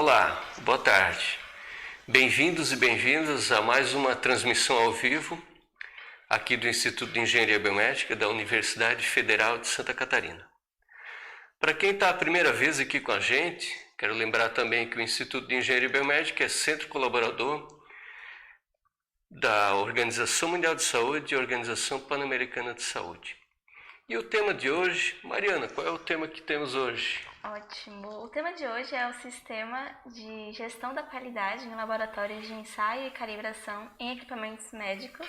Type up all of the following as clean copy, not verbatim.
Olá, boa tarde. Bem-vindos e bem-vindas a mais uma transmissão ao vivo aqui do Instituto de Engenharia Biomédica da Universidade Federal de Santa Catarina. Para quem está a primeira vez aqui com a gente, quero lembrar também que o Instituto de Engenharia Biomédica é centro colaborador da Organização Mundial de Saúde e Organização Pan-Americana de Saúde. E o tema de hoje, Mariana, qual é o tema que temos hoje? Ótimo. O tema de hoje é o Sistema de Gestão da Qualidade em Laboratórios de Ensaio e Calibração em Equipamentos Médicos.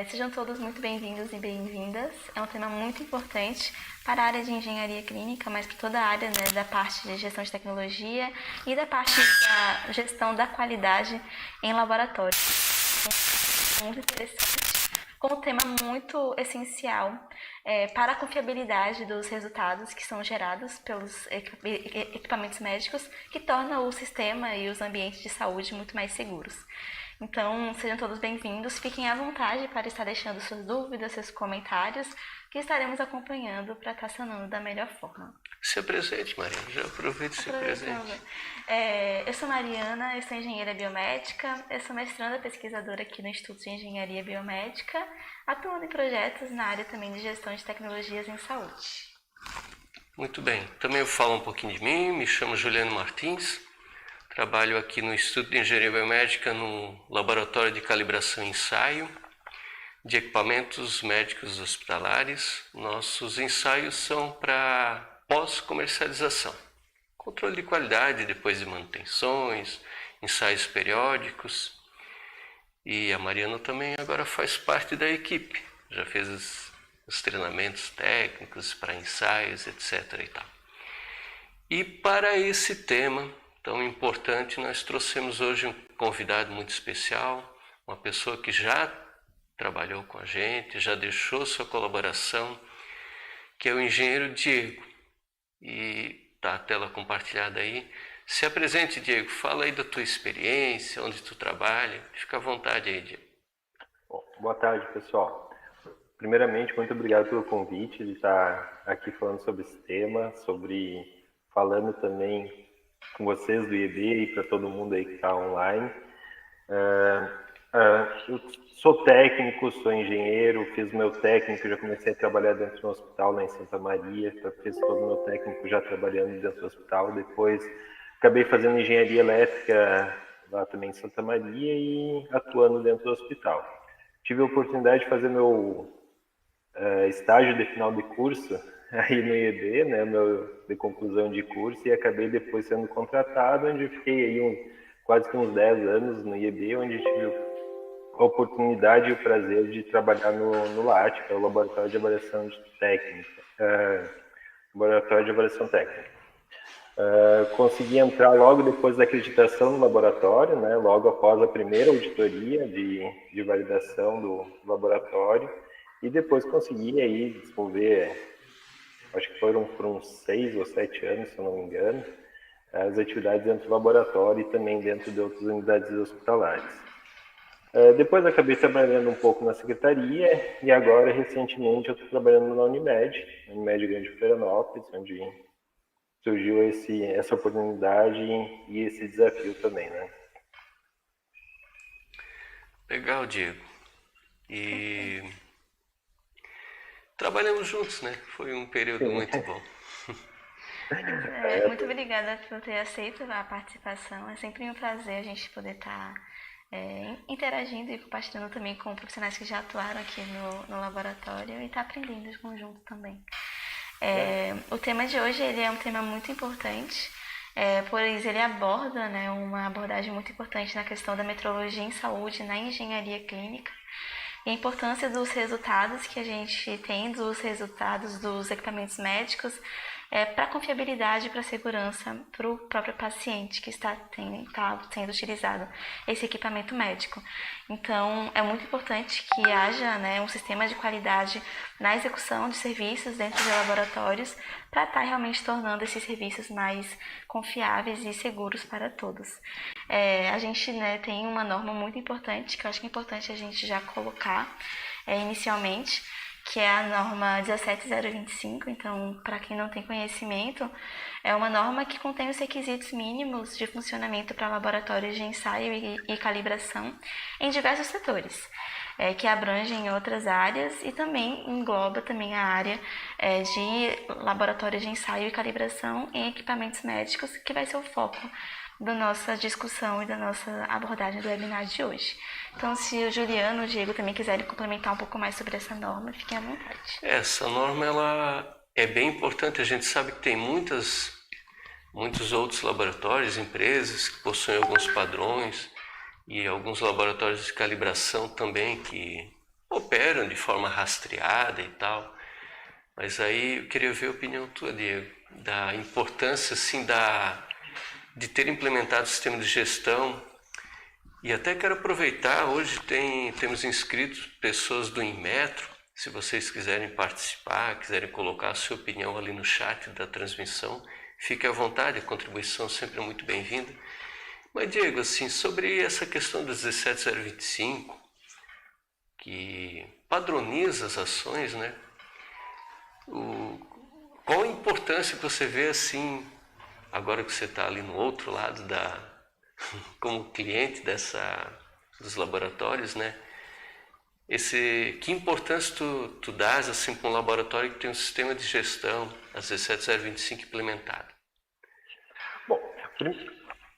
Sejam todos muito bem-vindos e bem-vindas. É um tema muito importante para a área de engenharia clínica, mas para toda a área, né, da parte de gestão de tecnologia e da parte da gestão da qualidade em laboratório. Muito interessante. Com um tema muito essencial para a confiabilidade dos resultados que são gerados pelos equipamentos médicos, que torna o sistema e os ambientes de saúde muito mais seguros. Então, sejam todos bem-vindos, fiquem à vontade para estar deixando suas dúvidas, seus comentários, que estaremos acompanhando para estar sanando da melhor forma. Se apresente, Mariana, já aproveite e se apresente. Eu sou Mariana, eu sou engenheira biomédica, eu sou mestranda pesquisadora aqui no Instituto de Engenharia Biomédica, atuando em projetos na área também de gestão de tecnologias em saúde. Muito bem, também eu falo um pouquinho de mim, me chamo Juliano Martins, trabalho aqui no Instituto de Engenharia Biomédica no Laboratório de Calibração e Ensaio de Equipamentos Médicos Hospitalares. Nossos ensaios são para pós-comercialização, controle de qualidade depois de manutenções, ensaios periódicos. E a Mariana também agora faz parte da equipe, já fez os treinamentos técnicos para ensaios, etc. e tal. E para esse tema tão importante, nós trouxemos hoje um convidado muito especial, uma pessoa que já trabalhou com a gente, já deixou sua colaboração, que é o engenheiro Diego. E está a tela compartilhada aí. Se apresente, Diego, fala aí da tua experiência, onde tu trabalha, fica à vontade aí, Diego. Bom, boa tarde, pessoal. Primeiramente, muito obrigado pelo convite de estar aqui falando sobre esse tema, falando também com vocês do IEB e para todo mundo aí que está online. Eu sou técnico, sou engenheiro, fiz meu técnico, já comecei a trabalhar dentro do hospital lá em Santa Maria, fiz todo o meu técnico já trabalhando dentro do hospital, depois acabei fazendo engenharia elétrica lá também em Santa Maria e atuando dentro do hospital. Tive a oportunidade de fazer meu estágio de final de curso aí no IEB, né, de conclusão de curso, e acabei depois sendo contratado, onde eu fiquei aí quase que uns 10 anos no IEB, onde tive a oportunidade e o prazer de trabalhar no LAT, que é o Laboratório de Avaliação Técnica. Consegui entrar logo depois da acreditação no laboratório, né, logo após a primeira auditoria de validação do laboratório, e depois consegui aí desenvolver, acho que foram por uns 6 ou 7 anos, se eu não me engano, as atividades dentro do laboratório e também dentro de outras unidades hospitalares. Depois acabei trabalhando um pouco na secretaria e agora, recentemente, eu estou trabalhando na Unimed Grande Florianópolis, onde surgiu essa oportunidade e esse desafio também, né? Legal, Diego. E trabalhamos juntos, né? Foi um período muito bom. Muito obrigada por ter aceito a participação. É sempre um prazer a gente poder estar interagindo e compartilhando também com profissionais que já atuaram aqui no laboratório e estar aprendendo em conjunto também. O tema de hoje ele é um tema muito importante, pois ele aborda, né, uma abordagem muito importante na questão da metrologia em saúde, na engenharia clínica, e a importância dos resultados que a gente tem, dos resultados dos equipamentos médicos, para a confiabilidade e para a segurança para o próprio paciente que está sendo utilizado esse equipamento médico. Então, é muito importante que haja, né, um sistema de qualidade na execução de serviços dentro de laboratórios para estar realmente tornando esses serviços mais confiáveis e seguros para todos. A gente, né, tem uma norma muito importante, que eu acho que é importante a gente já colocar inicialmente, que é a norma 17025. Então, para quem não tem conhecimento, é uma norma que contém os requisitos mínimos de funcionamento para laboratórios de ensaio e calibração em diversos setores, que abrangem outras áreas e também engloba também a área de laboratórios de ensaio e calibração em equipamentos médicos, que vai ser o foco da nossa discussão e da nossa abordagem do webinar de hoje. Então, se o Juliano ou o Diego também quiserem complementar um pouco mais sobre essa norma, fiquem à vontade. Essa norma ela é bem importante. A gente sabe que tem muitos outros laboratórios, empresas que possuem alguns padrões e alguns laboratórios de calibração também que operam de forma rastreada e tal. Mas aí eu queria ver a opinião tua, Diego, da importância assim de ter implementado o sistema de gestão. E até quero aproveitar, hoje temos inscritos pessoas do Inmetro. Se vocês quiserem participar, quiserem colocar a sua opinião ali no chat da transmissão, fique à vontade, a contribuição sempre é muito bem-vinda. Mas Diego, assim, sobre essa questão do 17025, que padroniza as ações, né? Qual a importância que você vê, assim, agora que você está ali no outro lado como cliente dos laboratórios, né? Que importância tu dás assim para um laboratório que tem um sistema de gestão, a 17025 implementado? Bom,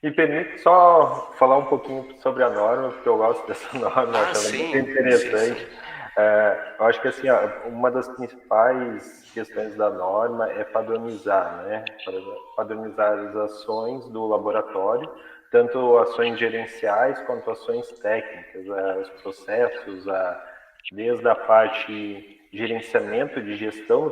me permite só falar um pouquinho sobre a norma, porque eu gosto dessa norma, acho ela muito interessante. Sim. Eu acho que assim, uma das principais questões da norma é padronizar, né? Padronizar as ações do laboratório, tanto ações gerenciais quanto ações técnicas, os processos, desde a parte gerenciamento de gestão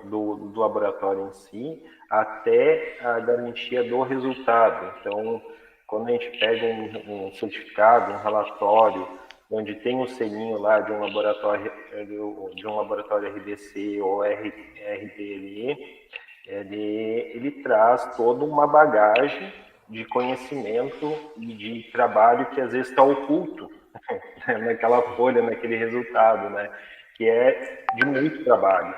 do laboratório em si, até a garantia do resultado. Então, quando a gente pega um certificado, um relatório, onde tem um selinho lá de um laboratório RDC ou RDLE, ele traz toda uma bagagem de conhecimento e de trabalho que às vezes está oculto naquela folha, naquele resultado, né? Que é de muito trabalho.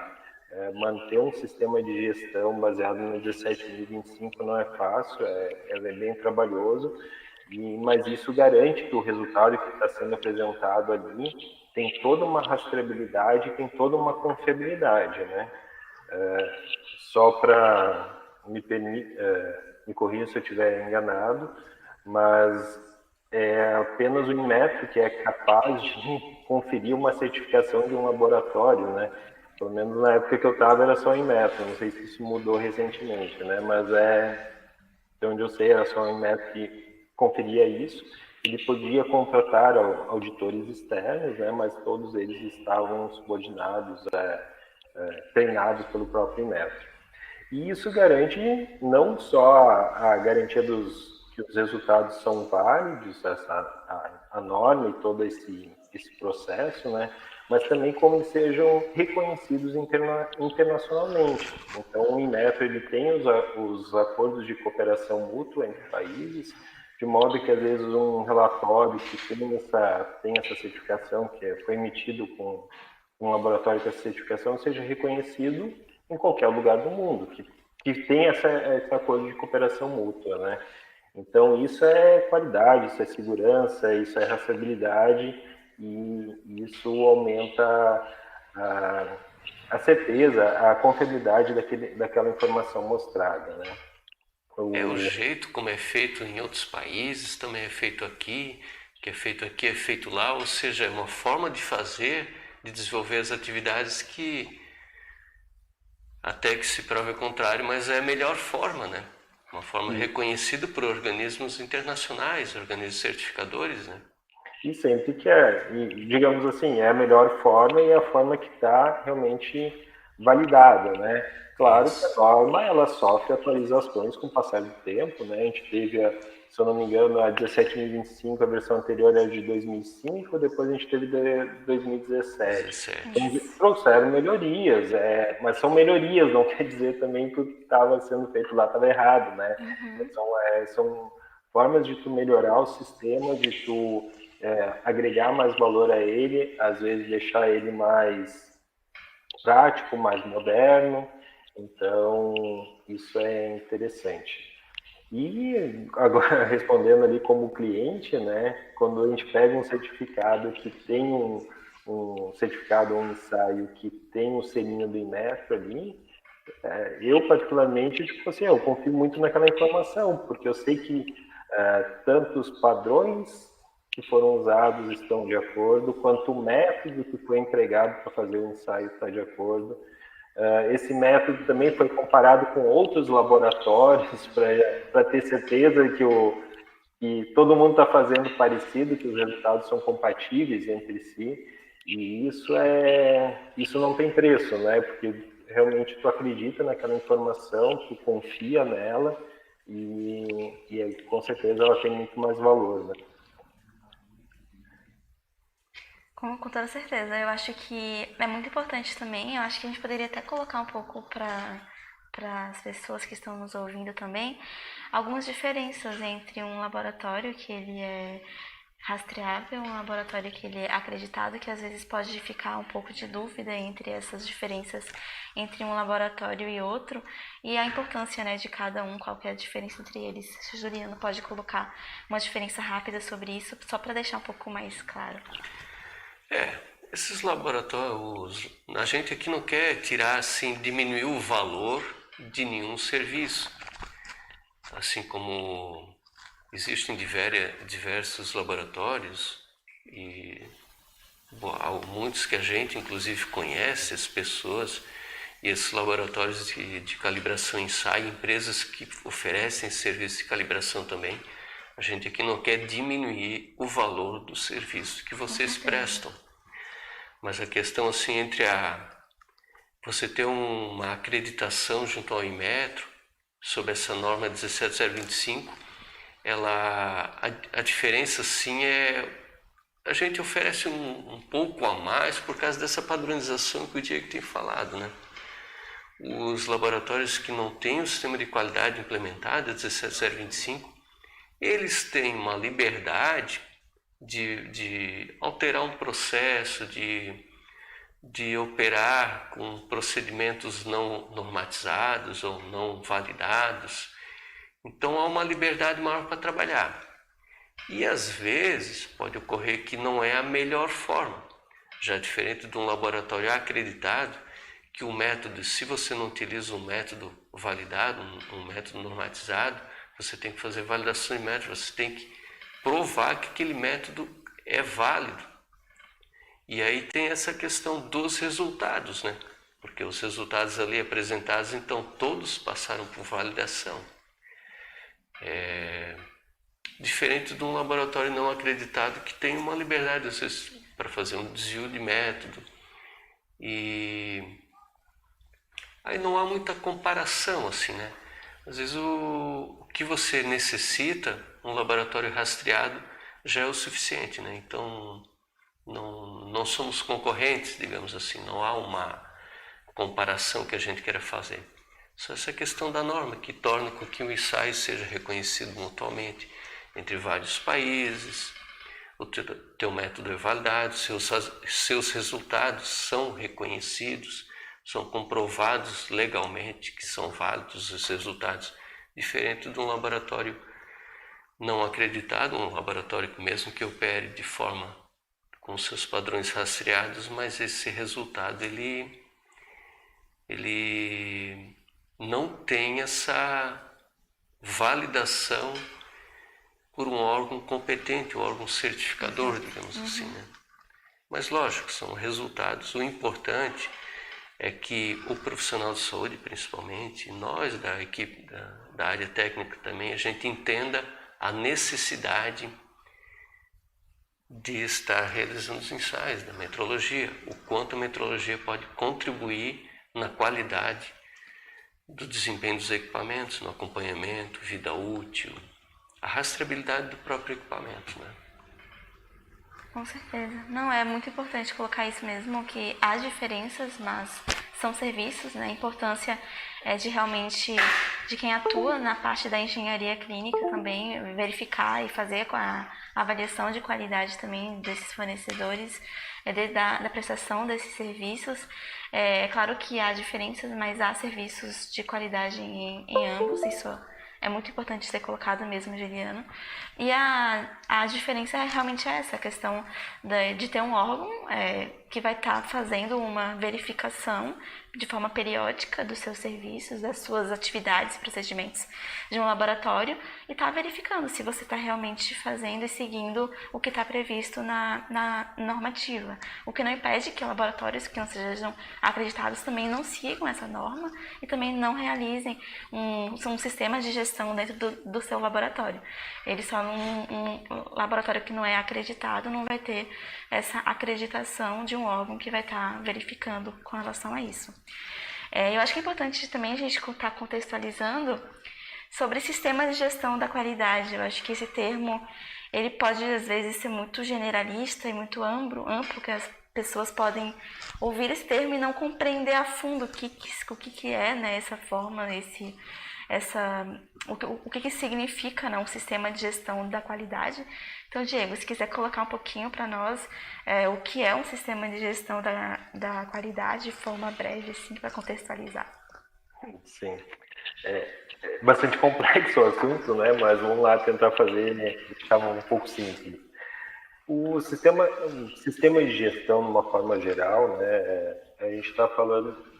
Manter um sistema de gestão baseado no 17025 não é fácil, é bem trabalhoso, mas isso garante que o resultado que está sendo apresentado ali tem toda uma rastreabilidade, tem toda uma confiabilidade, né? Só para me corrija se eu estiver enganado, mas é apenas o Inmetro que é capaz de conferir uma certificação de um laboratório, né? Pelo menos na época que eu estava era só o Inmetro, não sei se isso mudou recentemente, né? Mas de onde eu sei, era só o Inmetro que conferia isso. Ele podia contratar auditores externos, né? Mas todos eles estavam subordinados, treinados pelo próprio Inmetro. E isso garante não só a garantia que os resultados são válidos, a norma e todo esse processo, né? Mas também como eles sejam reconhecidos internacionalmente. Então, o Inmetro ele tem os acordos de cooperação mútua entre países, de modo que, às vezes, um relatório que tem essa certificação, que foi emitido com um laboratório com essa certificação, seja reconhecido em qualquer lugar do mundo, que tem esse acordo de cooperação mútua, né? Então, isso é qualidade, isso é segurança, isso é rastreabilidade, e isso aumenta a certeza, a confiabilidade daquela informação mostrada, né? O jeito como é feito em outros países, também é feito aqui, que é feito aqui, é feito lá, ou seja, é uma forma de fazer, de desenvolver as atividades que até que se prove o contrário, mas é a melhor forma, né? Uma forma reconhecida por organismos internacionais, organismos certificadores, né? E sempre que digamos assim, é a melhor forma e é a forma que está realmente validada, né? Claro que a norma, ela sofre atualizações com o passar do tempo, né? A gente teve, se eu não me engano, a 17025, a versão anterior era de 2005, depois a gente teve de 2017. Então, trouxeram melhorias, mas são melhorias, não quer dizer também que o que estava sendo feito lá estava errado, né? São formas de tu melhorar o sistema, de tu agregar mais valor a ele, às vezes deixar ele mais prático, mais moderno. Então, isso é interessante. E agora, respondendo ali como cliente, né, quando a gente pega um certificado que tem um certificado, um ensaio que tem o selinho do Inmetro ali, eu particularmente, tipo assim, eu confio muito naquela informação, porque eu sei que tanto os padrões que foram usados estão de acordo, quanto o método que foi empregado para fazer o ensaio está de acordo. Esse método também foi comparado com outros laboratórios para ter certeza que todo mundo está fazendo parecido, que os resultados são compatíveis entre si. E isso não tem preço, né? Porque realmente tu acredita naquela informação, tu confia nela e com certeza ela tem muito mais valor, né? Com toda certeza. Eu acho que é muito importante também. Eu acho que a gente poderia até colocar um pouco para as pessoas que estão nos ouvindo também algumas diferenças entre um laboratório que ele é rastreável, um laboratório que ele é acreditado, que às vezes pode ficar um pouco de dúvida entre essas diferenças entre um laboratório e outro, e a importância, né, de cada um, qual que é a diferença entre eles. Se a Juliana pode colocar uma diferença rápida sobre isso, só para deixar um pouco mais claro. Esses laboratórios, a gente aqui não quer tirar, assim, diminuir o valor de nenhum serviço. Assim como existem diversos laboratórios e há muitos que a gente inclusive conhece, as pessoas, e esses laboratórios de calibração e ensaio, empresas que oferecem serviço de calibração também. A gente aqui não quer diminuir o valor do serviço que vocês prestam. Mas a questão assim entre você ter uma acreditação junto ao Inmetro sobre essa norma 17025, a diferença sim a gente oferece um pouco a mais por causa dessa padronização que o Diego tem falado, né? Os laboratórios que não têm o sistema de qualidade implementado, 17025, eles têm uma liberdade de alterar um processo, de operar com procedimentos não normatizados ou não validados. Então há uma liberdade maior para trabalhar. E às vezes pode ocorrer que não é a melhor forma. Já diferente de um laboratório acreditado, que o método, se você não utiliza um método validado, um método normatizado, você tem que fazer validação de método, você tem que provar que aquele método é válido. E aí tem essa questão dos resultados, né? Porque os resultados ali apresentados, então todos passaram por validação. Diferente de um laboratório não acreditado que tem uma liberdade, às vezes, para fazer um desvio de método. E aí não há muita comparação, assim, né? Às vezes o que você necessita, um laboratório rastreado, já é o suficiente, né? Então não somos concorrentes, digamos assim, não há uma comparação que a gente queira fazer. Só essa questão da norma que torna com que o ensaio seja reconhecido mutuamente entre vários países, o teu método é validado, seus resultados são reconhecidos, são comprovados legalmente que são válidos os resultados, diferente de um laboratório não acreditado, um laboratório mesmo que opere de forma com seus padrões rastreados, mas esse resultado ele não tem essa validação por um órgão competente, um órgão certificador, digamos assim, né? Mas lógico, são resultados. O importante é que o profissional de saúde, principalmente, nós da equipe da área técnica também, a gente entenda a necessidade de estar realizando os ensaios da metrologia, o quanto a metrologia pode contribuir na qualidade do desempenho dos equipamentos, no acompanhamento, vida útil, a rastreabilidade do próprio equipamento, né? Com certeza. Não, é muito importante colocar isso mesmo, que há diferenças, mas são serviços, né? A importância de realmente, de quem atua na parte da engenharia clínica também, verificar e fazer a avaliação de qualidade também desses fornecedores, da prestação desses serviços. É claro que há diferenças, mas há serviços de qualidade em ambos, isso é muito importante ser colocado mesmo, Juliano. E a diferença realmente é essa, a questão de ter um órgão que vai estar fazendo uma verificação de forma periódica dos seus serviços, das suas atividades, procedimentos de um laboratório e está verificando se você está realmente fazendo e seguindo o que está previsto na normativa. O que não impede que laboratórios que não sejam acreditados também não sigam essa norma e também não realizem um sistema de gestão dentro do seu laboratório. Ele só um laboratório que não é acreditado não vai ter essa acreditação de um órgão que vai estar verificando com relação a isso. Eu acho que é importante também a gente estar contextualizando sobre sistemas de gestão da qualidade. Eu acho que esse termo ele pode às vezes ser muito generalista e muito amplo, que as pessoas podem ouvir esse termo e não compreender a fundo o que é, né, essa forma, o que significa, né, um sistema de gestão da qualidade. Então, Diego, se quiser colocar um pouquinho para nós o que é um sistema de gestão da qualidade de forma breve, assim, para contextualizar. Sim. É bastante complexo o assunto, né? Mas vamos lá tentar fazer, né, deixar um pouco simples. O sistema de gestão, de uma forma geral, né, a gente está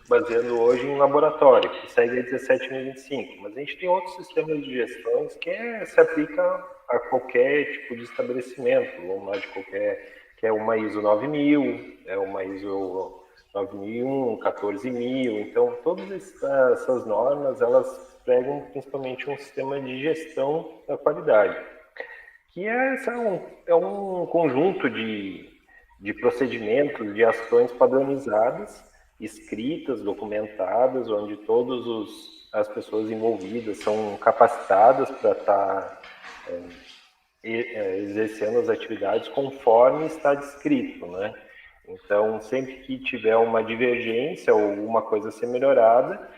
baseando hoje em laboratório, que segue a 17025, mas a gente tem outros sistemas de gestão que se aplica a qualquer tipo de estabelecimento, vamos lá, que é uma ISO 9000, é uma ISO 9001, 14000, então todas essas normas, elas pregam principalmente um sistema de gestão da qualidade, que é um conjunto de procedimentos, de ações padronizadas, escritas, documentadas, onde todas as pessoas envolvidas são capacitadas para estar exercendo as atividades conforme está descrito, né? Então, sempre que tiver uma divergência ou uma coisa a ser melhorada,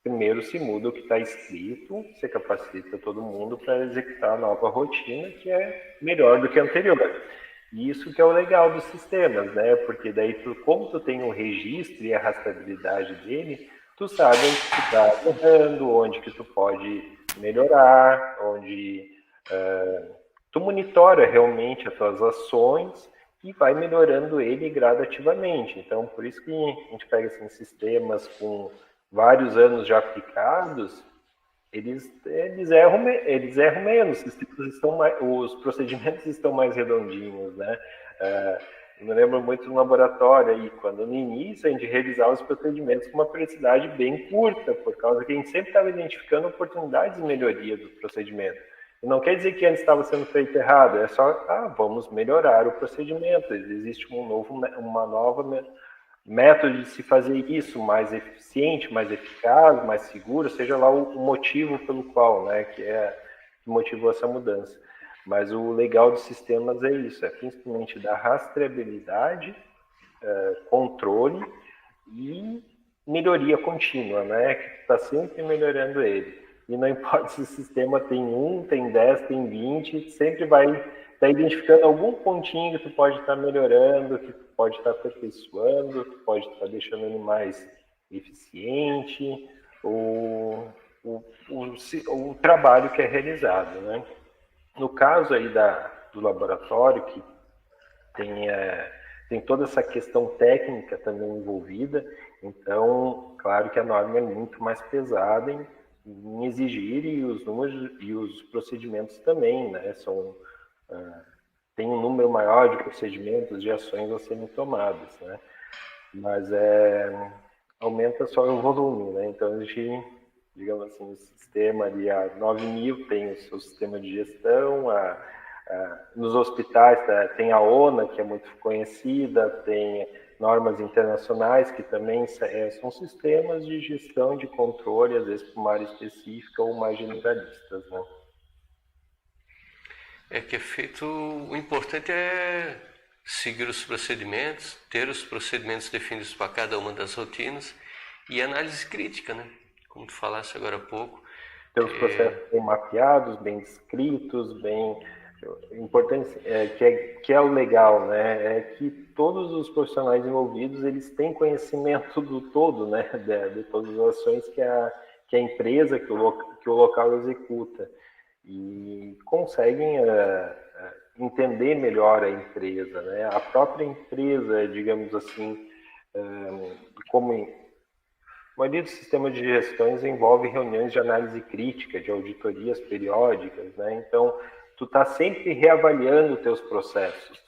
primeiro se muda o que está escrito, se capacita todo mundo para executar a nova rotina, que é melhor do que a anterior. E isso que é o legal dos sistemas, né? Porque daí, como tu tem um registro e a rastreabilidade dele, tu sabe onde tu está errando, onde que tu pode melhorar, onde tu monitora realmente as tuas ações e vai melhorando ele gradativamente. Então, por isso que a gente pega assim, sistemas com vários anos já aplicados, eles erram menos, os procedimentos estão mais redondinhos, né? Eu me lembro muito no laboratório aí, quando no início a gente realizava os procedimentos com uma periodicidade bem curta, por causa que a gente sempre estava identificando oportunidades de melhoria do procedimento. E não quer dizer que antes estava sendo feito errado, é só, vamos melhorar o procedimento, existe uma nova método de se fazer isso mais eficiente, mais eficaz, mais seguro, seja lá o motivo pelo qual, né, que motivou essa mudança. Mas o legal dos sistemas é isso, é principalmente da rastreabilidade, controle e melhoria contínua, né, que está sempre melhorando ele. E não importa se o sistema tem 1, tem 10, tem 20, sempre vai estar identificando algum pontinho que tu pode estar melhorando, que tu pode estar aperfeiçoando, que pode estar deixando ele mais eficiente, o trabalho que é realizado, né? No caso aí do laboratório, que tem toda essa questão técnica também envolvida, então, claro que a norma é muito mais pesada em exigir, e os números e os procedimentos também, né? Tem um número maior de procedimentos, de ações a serem tomadas, né? Mas aumenta só o volume, né? Então, a gente, digamos assim, o sistema ali, a 9000 tem o seu sistema de gestão, nos hospitais tem a ONA, que é muito conhecida, tem normas internacionais, que também são sistemas de gestão, de controle, às vezes para uma área específica ou mais generalistas, né? O importante é seguir os procedimentos, ter os procedimentos definidos para cada uma das rotinas E análise crítica, né? Como tu falasse agora há pouco. Ter os processos bem mapeados, bem descritos, bem importante, que é o legal, né? É que todos os profissionais envolvidos eles têm conhecimento do todo, né? De todas as ações que a empresa, que o local executa e conseguem entender melhor a empresa, né? A própria empresa, digamos assim, como a maioria dos sistemas de gestões envolve reuniões de análise crítica, de auditorias periódicas, né? Então, tu está sempre reavaliando teus processos,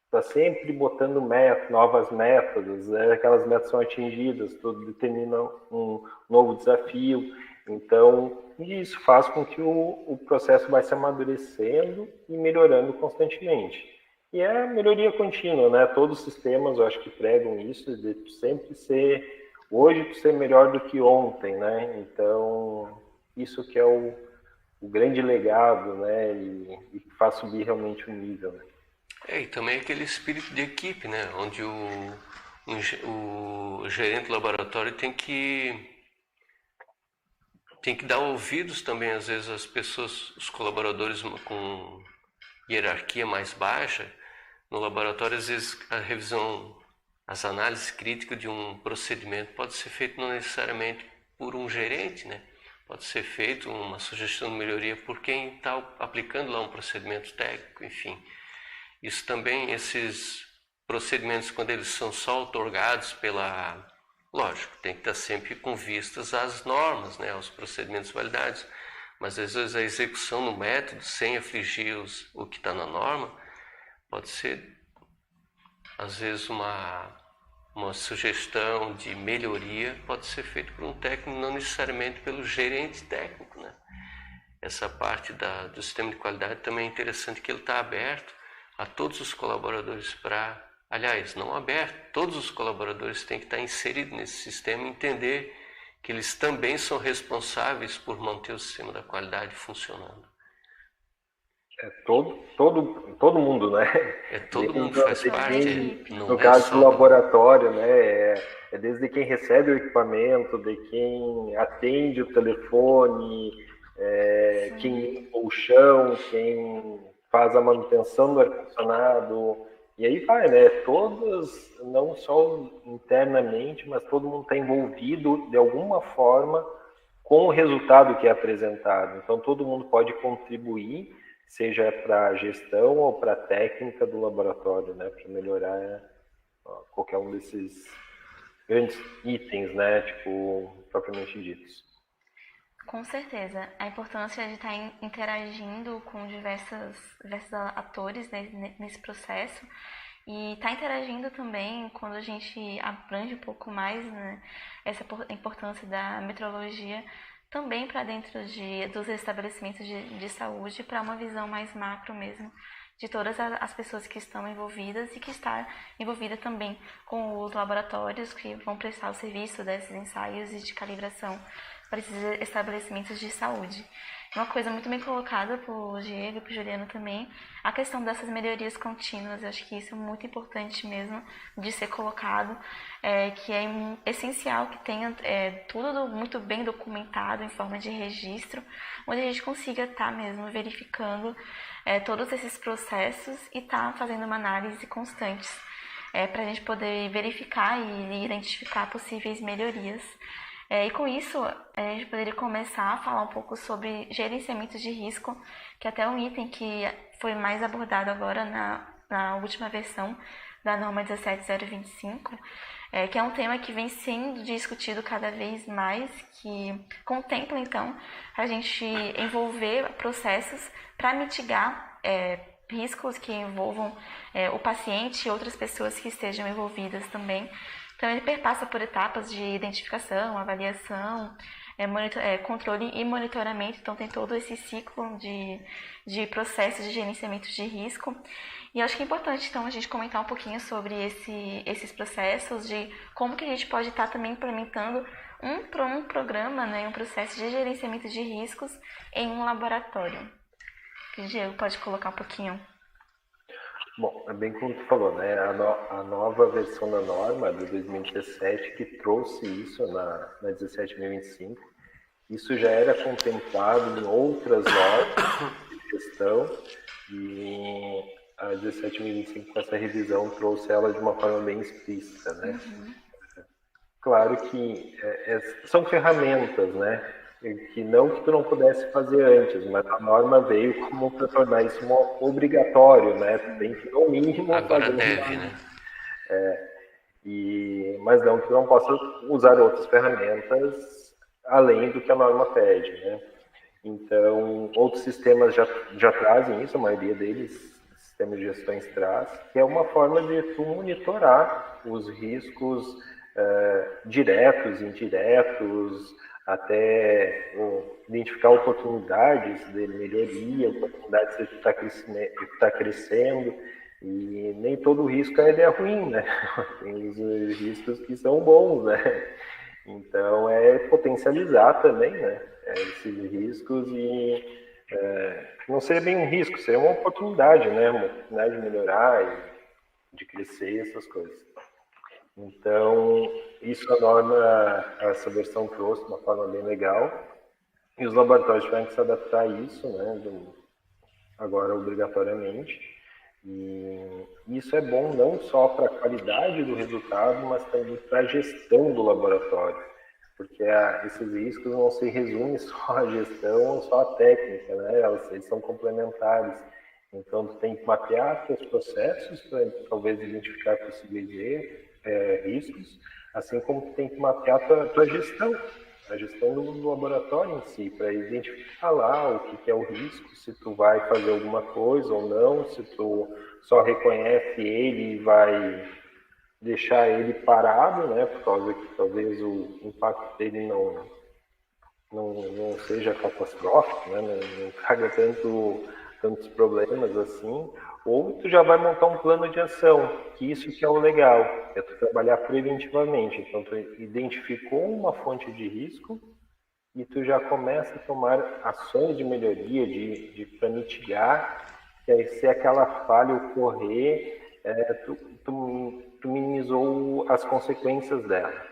está sempre botando novas metas, né? Aquelas metas são atingidas, tu determina um novo desafio. Então, isso faz com que o processo vai se amadurecendo e melhorando constantemente. E é melhoria contínua, né? Todos os sistemas, eu acho que pregam isso, de tu sempre ser hoje tu ser melhor do que ontem, né? Então, isso que é o grande legado, né? E faz subir realmente o nível, né? E também aquele espírito de equipe, né? Onde o gerente do laboratório tem que dar ouvidos também, às vezes, às pessoas, os colaboradores com hierarquia mais baixa. No laboratório, às vezes, a revisão, as análises críticas de um procedimento pode ser feito não necessariamente por um gerente, né? Pode ser feito uma sugestão de melhoria por quem está aplicando lá um procedimento técnico, enfim. Isso também, esses procedimentos, quando eles são só outorgados pela... Lógico, tem que estar sempre com vistas às normas, né, aos procedimentos validados, mas às vezes a execução no método, sem afligir o que está na norma, pode ser, às vezes, uma sugestão de melhoria pode ser feita por um técnico, não necessariamente pelo gerente técnico, né? Essa parte do sistema de qualidade também é interessante, que ele está aberto a todos os colaboradores para... Aliás, não aberto, todos os colaboradores têm que estar inseridos nesse sistema e entender que eles também são responsáveis por manter o sistema da qualidade funcionando. Todo mundo, né? Todo mundo faz parte. No caso do laboratório, né? É desde quem recebe o equipamento, de quem atende o telefone, quem limpa o chão, quem faz a manutenção do ar-condicionado, e aí vai, né? Todos, não só internamente, mas todo mundo está envolvido de alguma forma com o resultado que é apresentado. Então, todo mundo pode contribuir, seja para a gestão ou para a técnica do laboratório, né? Para melhorar qualquer um desses grandes itens, né? Tipo, propriamente ditos. Com certeza. A importância de estar interagindo com diversos atores nesse processo e estar interagindo também quando a gente abrange um pouco mais, né, essa importância da metrologia também para dentro dos estabelecimentos de saúde, para uma visão mais macro mesmo de todas as pessoas que estão envolvidas e que está envolvida também com os laboratórios que vão prestar o serviço desses ensaios e de calibração para esses estabelecimentos de saúde. Uma coisa muito bem colocada por Diego e por Juliano também, a questão dessas melhorias contínuas. Eu acho que isso é muito importante mesmo de ser colocado, que é essencial que tenha tudo muito bem documentado em forma de registro, onde a gente consiga estar mesmo verificando todos esses processos e estar fazendo uma análise constante para a gente poder verificar e identificar possíveis melhorias. E com isso, a gente poderia começar a falar um pouco sobre gerenciamento de risco, que é até um item que foi mais abordado agora na última versão da norma 17025, que é um tema que vem sendo discutido cada vez mais, que contempla, então, a gente envolver processos para mitigar riscos que envolvam o paciente e outras pessoas que estejam envolvidas também. Então, ele perpassa por etapas de identificação, avaliação, controle e monitoramento. Então, tem todo esse ciclo de processos de gerenciamento de risco. E eu acho que é importante, então, a gente comentar um pouquinho sobre esses processos, de como que a gente pode estar também implementando um programa, né, um processo de gerenciamento de riscos em um laboratório. O Diego pode colocar um pouquinho. Bom, é bem como tu falou, né? A nova versão da norma de 2017 que trouxe isso na 17.025, isso já era contemplado em outras normas de gestão e a 17.025 com essa revisão trouxe ela de uma forma bem explícita, né? Claro que são ferramentas, né? Que não que tu não pudesse fazer antes, mas a norma veio como para tornar isso obrigatório, né? Tu tem que, no mínimo, Agora fazer deve, né? mas não que tu não possa usar outras ferramentas além do que a norma pede, né? Então, outros sistemas já trazem isso, a maioria deles, sistemas de gestões traz, que é uma forma de tu monitorar os riscos diretos, indiretos, até identificar oportunidades de melhoria, oportunidades de estar crescendo, e nem todo risco é ruim, né? Tem os riscos que são bons, né? Então, é potencializar também, né? Esses riscos e não seria bem um risco, seria uma oportunidade, né? Uma oportunidade de melhorar e de crescer, essas coisas. Então, isso a norma, essa versão trouxe de uma forma bem legal. E os laboratórios tiveram que se adaptar a isso, né? Agora, obrigatoriamente. E isso é bom não só para a qualidade do resultado, mas também para a gestão do laboratório. Porque esses riscos não se resumem só à gestão ou só à técnica, né? Eles são complementares. Então, tu tem que mapear teus processos para talvez identificar possíveis riscos, assim como tu tem que mapear tua gestão, a gestão do laboratório em si, para identificar lá o que é o risco, se tu vai fazer alguma coisa ou não, se tu só reconhece ele e vai deixar ele parado, né, por causa que talvez o impacto dele não seja catastrófico, né, não traga tantos problemas assim, ou tu já vai montar um plano de ação, que isso que é o legal, é tu trabalhar preventivamente. Então, tu identificou uma fonte de risco e tu já começa a tomar ações de melhoria, para mitigar, que aí, se aquela falha ocorrer, tu minimizou as consequências dela.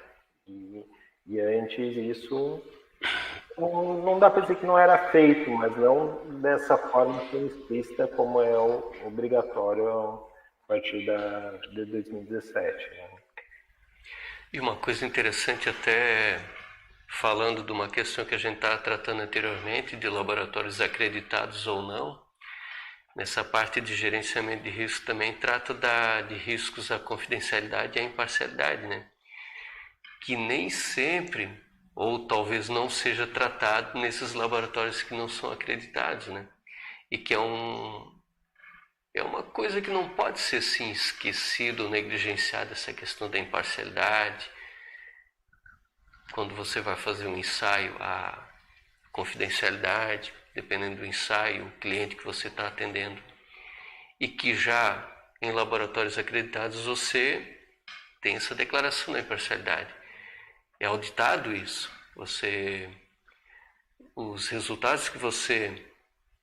E antes isso não dá para dizer que não era feito, mas não dessa forma tão explícita como é o obrigatório a partir de 2017. Né? E uma coisa interessante, até falando de uma questão que a gente estava tratando anteriormente, de laboratórios acreditados ou não, nessa parte de gerenciamento de risco também trata de riscos à confidencialidade e à imparcialidade, né? Que nem sempre, ou talvez não seja tratado nesses laboratórios que não são acreditados, né? E que é uma coisa que não pode ser assim esquecido ou negligenciada, essa questão da imparcialidade. Quando você vai fazer um ensaio, a confidencialidade, dependendo do ensaio, o cliente que você está atendendo. E que já em laboratórios acreditados você tem essa declaração da imparcialidade. É auditado isso. Os resultados que você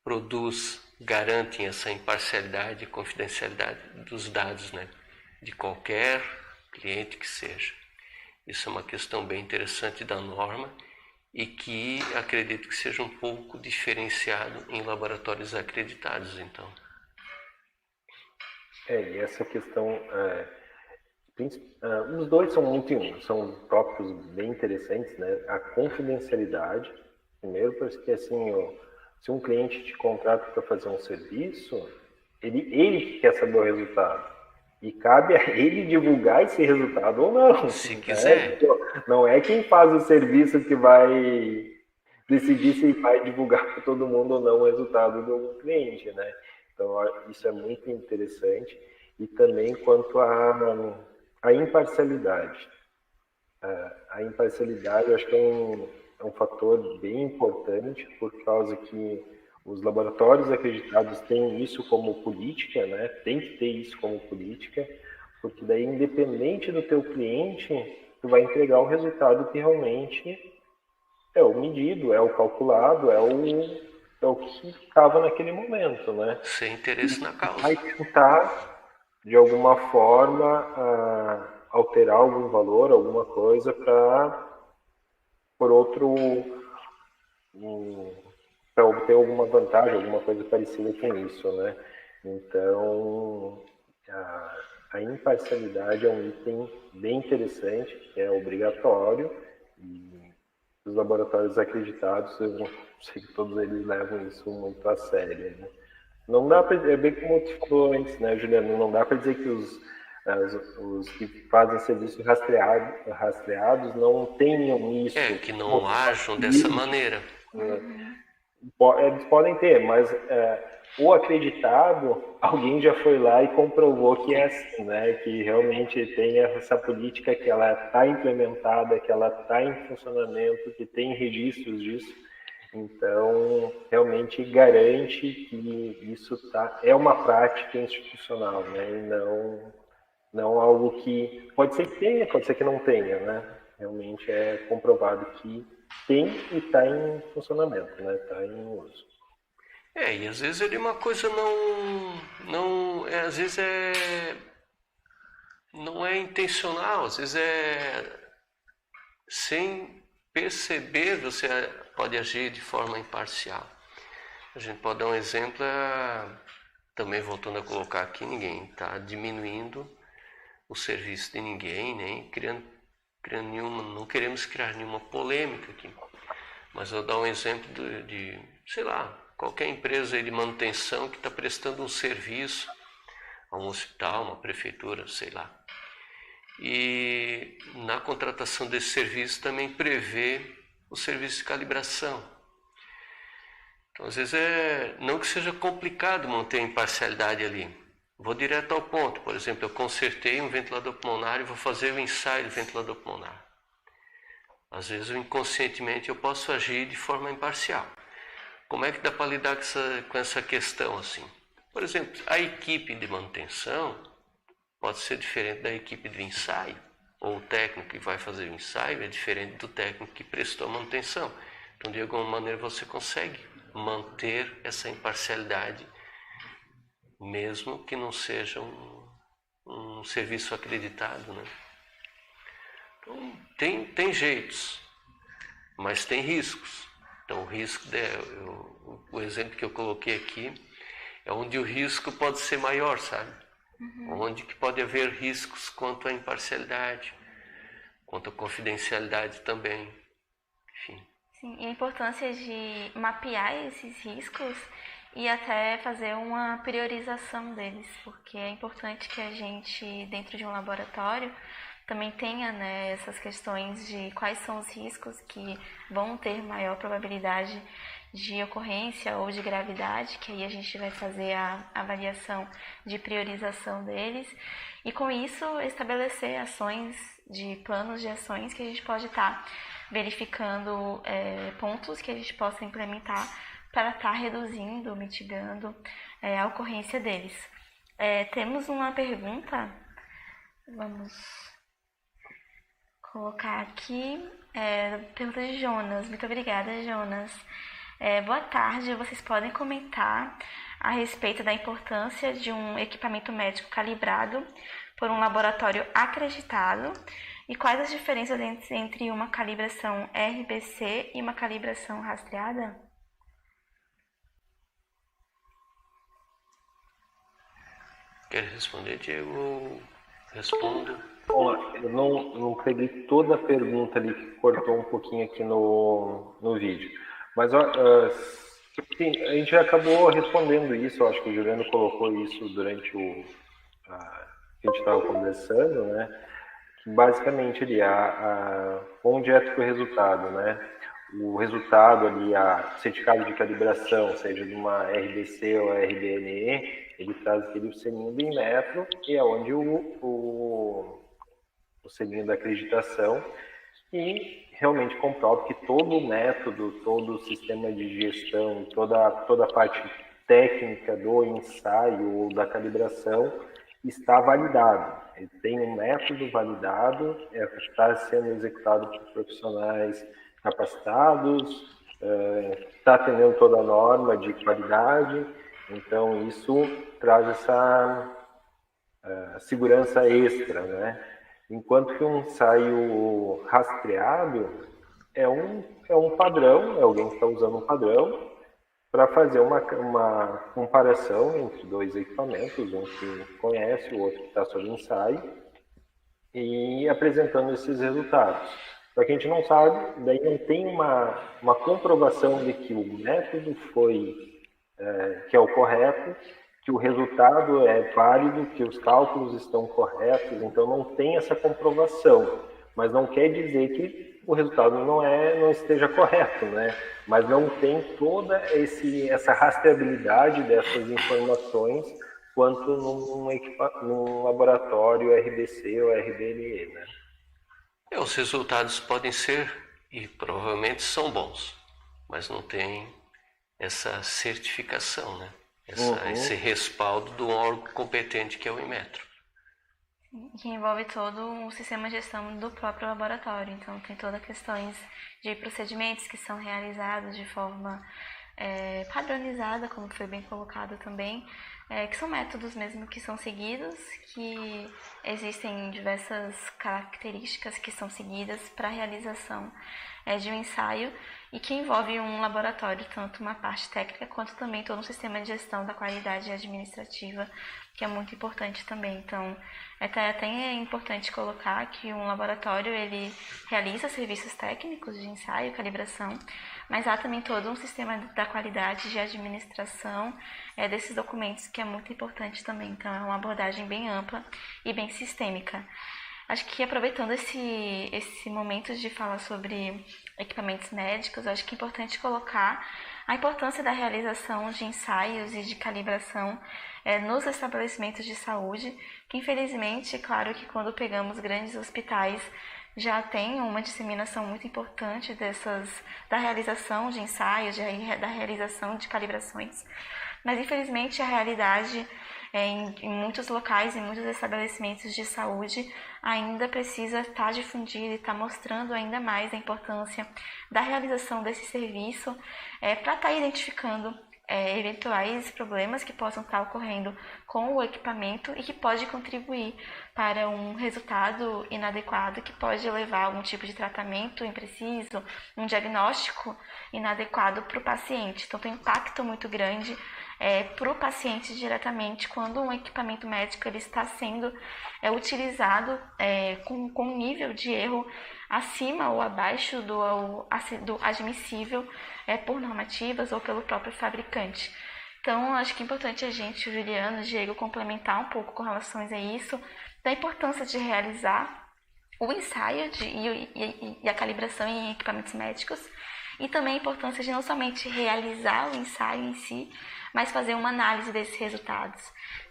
produz garantem essa imparcialidade e confidencialidade dos dados, né? De qualquer cliente que seja. Isso é uma questão bem interessante da norma e que acredito que seja um pouco diferenciado em laboratórios acreditados, então. E essa questão, os dois são tópicos bem interessantes, né? A confidencialidade, primeiro, porque assim, se um cliente te contrata para fazer um serviço, ele que quer saber o resultado. E cabe a ele divulgar esse resultado ou não. Se quiser. Não é quem faz o serviço que vai decidir se vai divulgar para todo mundo ou não o resultado do cliente, né? Então, isso é muito interessante. E também quanto à imparcialidade. A imparcialidade, eu acho que é um fator bem importante, por causa que os laboratórios acreditados têm isso como política, né? Tem que ter isso como política, porque daí, independente do teu cliente, tu vai entregar o resultado que realmente é o medido, é o calculado, é o que estava naquele momento, né? Sem interesse na causa. Vai tentar, de alguma forma, alterar algum valor, alguma coisa, por outro, para obter alguma vantagem, alguma coisa parecida com isso, né? Então, a imparcialidade é um item bem interessante, que é obrigatório, e os laboratórios acreditados, eu sei que todos eles levam isso muito a sério, né? Não dá para, é bem como tu falou antes, né, Juliano? Não dá para dizer que os que fazem serviço rastreados não tenham isso. Que não ajam dessa maneira. Eles podem ter, mas o acreditado, alguém já foi lá e comprovou que é assim, né? Que realmente tem essa política, que ela está implementada, que ela está em funcionamento, que tem registros disso. Então, realmente garante que isso é uma prática institucional, né? E não algo que pode ser que tenha, pode ser que não tenha, né? Realmente é comprovado que tem e está em funcionamento, né? Está em uso. E às vezes uma coisa às vezes não é intencional, às vezes sem perceber você pode agir de forma imparcial. A gente pode dar um exemplo, também voltando a colocar aqui, ninguém está diminuindo o serviço de ninguém, nem criando nenhuma, não queremos criar nenhuma polêmica aqui. Mas eu vou dar um exemplo de sei lá, qualquer empresa de manutenção que está prestando um serviço a um hospital, uma prefeitura, sei lá. E na contratação desse serviço também prevê o serviço de calibração. Então, às vezes, não que seja complicado manter a imparcialidade ali. Vou direto ao ponto. Por exemplo, eu consertei um ventilador pulmonar e vou fazer o ensaio do ventilador pulmonar. Às vezes, inconscientemente, eu posso agir de forma imparcial. Como é que dá para lidar com essa questão assim? Por exemplo, a equipe de manutenção pode ser diferente da equipe de ensaio, ou o técnico que vai fazer o ensaio é diferente do técnico que prestou a manutenção. Então, de alguma maneira, você consegue manter essa imparcialidade, mesmo que não seja um serviço acreditado, né? Então, tem jeitos, mas tem riscos. Então, o exemplo que eu coloquei aqui é onde o risco pode ser maior, sabe? Onde que pode haver riscos quanto à imparcialidade, quanto à confidencialidade também, enfim. Sim, e a importância de mapear esses riscos e até fazer uma priorização deles, porque é importante que a gente, dentro de um laboratório, também tenha, né, essas questões de quais são os riscos que vão ter maior probabilidade de ocorrência ou de gravidade, que aí a gente vai fazer a avaliação de priorização deles, e com isso estabelecer ações de planos de ações que a gente pode estar verificando pontos que a gente possa implementar para estar reduzindo, mitigando a ocorrência deles. Temos uma pergunta, vamos colocar aqui, pergunta de Jonas. Muito obrigada, Jonas. Boa tarde, vocês podem comentar a respeito da importância de um equipamento médico calibrado por um laboratório acreditado e quais as diferenças entre uma calibração RBC e uma calibração rastreada? Quer responder, Diego? Respondo. Bom, eu não peguei toda a pergunta ali, que cortou um pouquinho aqui no vídeo. Mas sim, a gente já acabou respondendo isso, eu acho que o Juliano colocou isso durante que a gente estava conversando, né? Que basicamente ali, onde foi o resultado, né? O resultado ali, o certificado de calibração, seja de uma RBC ou RBNE, ele traz aquele selinho do Inmetro, e é onde o selinho da acreditação, e realmente comprova que todo o método, todo o sistema de gestão, toda a parte técnica do ensaio ou da calibração está validado. Ele tem um método validado, está sendo executado por profissionais capacitados, está atendendo toda a norma de qualidade, então isso traz essa segurança extra, né? Enquanto que um ensaio rastreado é um padrão, é alguém que está usando um padrão para fazer uma comparação entre dois equipamentos, um que conhece, o outro que está sob ensaio, e apresentando esses resultados. Só que a gente não sabe, daí não tem uma comprovação de que o método que é o correto, que o resultado é válido, que os cálculos estão corretos, então não tem essa comprovação. Mas não quer dizer que o resultado não esteja correto, né? Mas não tem toda essa rastreabilidade dessas informações quanto num laboratório RBC ou RBLE, né? Os resultados podem ser, e provavelmente são bons, mas não tem essa certificação, né? Esse respaldo do órgão competente que é o Inmetro. Que envolve todo o sistema de gestão do próprio laboratório. Então, tem todas as questões de procedimentos que são realizados de forma padronizada, como foi bem colocado também, que são métodos mesmo que são seguidos, que existem diversas características que são seguidas para a realização de um ensaio e que envolve um laboratório, tanto uma parte técnica quanto também todo um sistema de gestão da qualidade administrativa, que é muito importante também. Então, até é importante colocar que um laboratório ele realiza serviços técnicos de ensaio, calibração, mas há também todo um sistema da qualidade de administração desses documentos que é muito importante também. Então, é uma abordagem bem ampla e bem sistêmica. Acho que aproveitando esse momento de falar sobre equipamentos médicos, acho que é importante colocar a importância da realização de ensaios e de calibração nos estabelecimentos de saúde, que infelizmente, claro que quando pegamos grandes hospitais, já tem uma disseminação muito importante da realização de ensaios, da realização de calibrações, mas infelizmente a realidade em muitos locais, em muitos estabelecimentos de saúde, ainda precisa estar difundida e estar mostrando ainda mais a importância da realização desse serviço para estar identificando eventuais problemas que possam estar ocorrendo com o equipamento e que pode contribuir para um resultado inadequado que pode levar a algum tipo de tratamento impreciso, um diagnóstico inadequado para o paciente. Então tem um impacto muito grande para o paciente diretamente quando um equipamento médico ele está sendo utilizado com um nível de erro acima ou abaixo do admissível por normativas ou pelo próprio fabricante. Então, acho que é importante a gente, Juliano, Diego, complementar um pouco com relação a isso, da importância de realizar o ensaio e a calibração em equipamentos médicos, e também a importância de não somente realizar o ensaio em si, mas fazer uma análise desses resultados,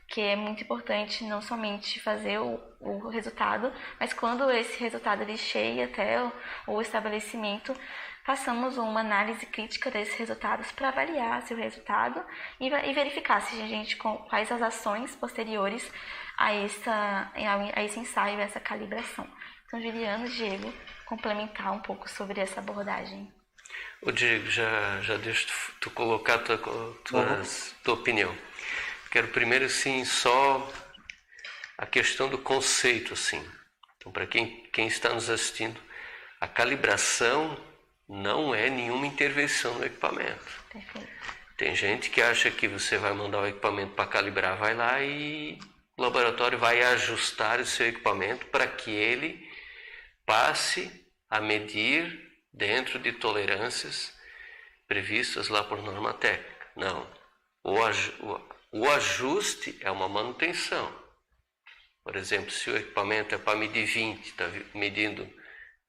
que é muito importante não somente fazer o resultado, mas quando esse resultado ele chega até o estabelecimento, façamos uma análise crítica desses resultados para avaliar se o resultado e verificar se a gente quais as ações posteriores a esse ensaio, a essa calibração. Então, Juliano, Diego, complementar um pouco sobre essa abordagem. Ô Diego, já deixa tu colocar a tua opinião. Quero primeiro, assim, só a questão do conceito, assim. Então, para quem está nos assistindo, a calibração não é nenhuma intervenção no equipamento. Perfeito. Tem gente que acha que você vai mandar o equipamento para calibrar, vai lá e o laboratório vai ajustar o seu equipamento para que ele passe a medir dentro de tolerâncias previstas lá por norma técnica. Não. O ajuste é uma manutenção. Por exemplo, se o equipamento é para medir 20, está medindo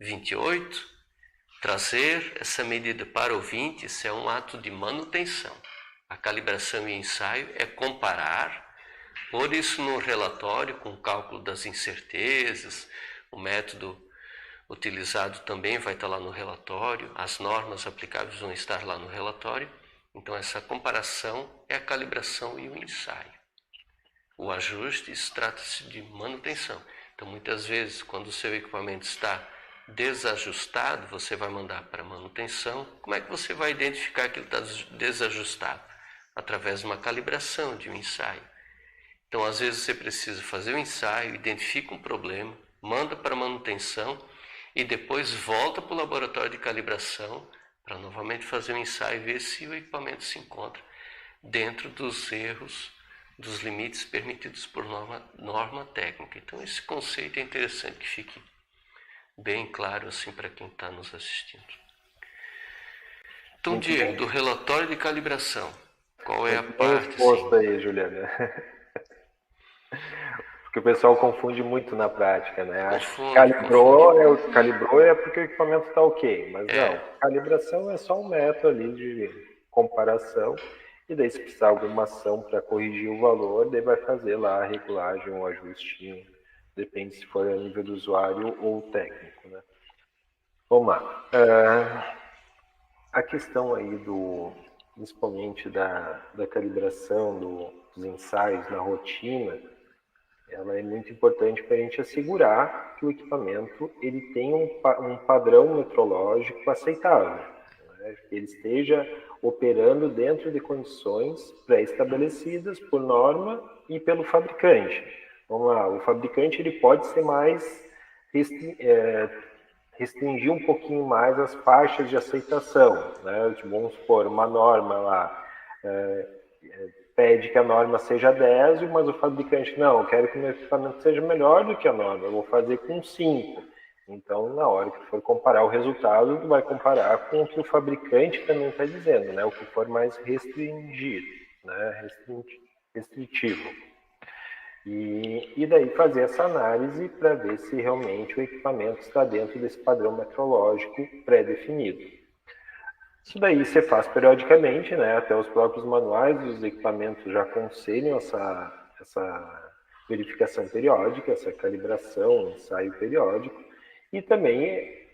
28, trazer essa medida para o 20, isso é um ato de manutenção. A calibração e ensaio é comparar, pôr isso no relatório com o cálculo das incertezas, o método utilizado também vai estar lá no relatório, as normas aplicáveis vão estar lá no relatório. Então essa comparação é a calibração e o ensaio. O ajuste, isso trata-se de manutenção. Então muitas vezes quando o seu equipamento está desajustado, você vai mandar para manutenção. Como é que você vai identificar que ele está desajustado? Através de uma calibração, de um ensaio. Então, às vezes você precisa fazer o ensaio, identifica um problema, manda para manutenção e depois volta para o laboratório de calibração para novamente fazer o ensaio e ver se o equipamento se encontra dentro dos erros, dos limites permitidos por norma técnica. Então, esse conceito é interessante que fique bem claro assim para quem está nos assistindo. Então, Diego, do relatório de calibração, qual é a parte? Exposto aí, Juliana. Porque o pessoal confunde muito na prática, né? Calibrou é porque o equipamento está ok, mas não. Calibração é só um método ali de comparação, e daí se precisar alguma ação para corrigir o valor, daí vai fazer lá a regulagem, um ajustinho, depende se for a nível do usuário ou técnico, né? Vamos lá. A questão aí principalmente da calibração dos ensaios na rotina, ela é muito importante para a gente assegurar que o equipamento ele tenha um padrão metrológico aceitável, né? Que ele esteja operando dentro de condições pré-estabelecidas por norma e pelo fabricante. Vamos lá, o fabricante ele pode ser mais restringir um pouquinho mais as faixas de aceitação, né? Vamos supor, uma norma lá pede que a norma seja 10, mas o fabricante, não, eu quero que o meu equipamento seja melhor do que a norma, eu vou fazer com 5. Então, na hora que for comparar o resultado, tu vai comparar com o que o fabricante também está dizendo, né? O que for mais restringido, né? Restritivo. E daí fazer essa análise para ver se realmente o equipamento está dentro desse padrão metrológico pré-definido. Isso daí você faz periodicamente, né? Até os próprios manuais dos equipamentos já aconselham essa verificação periódica, essa calibração, ensaio periódico. E também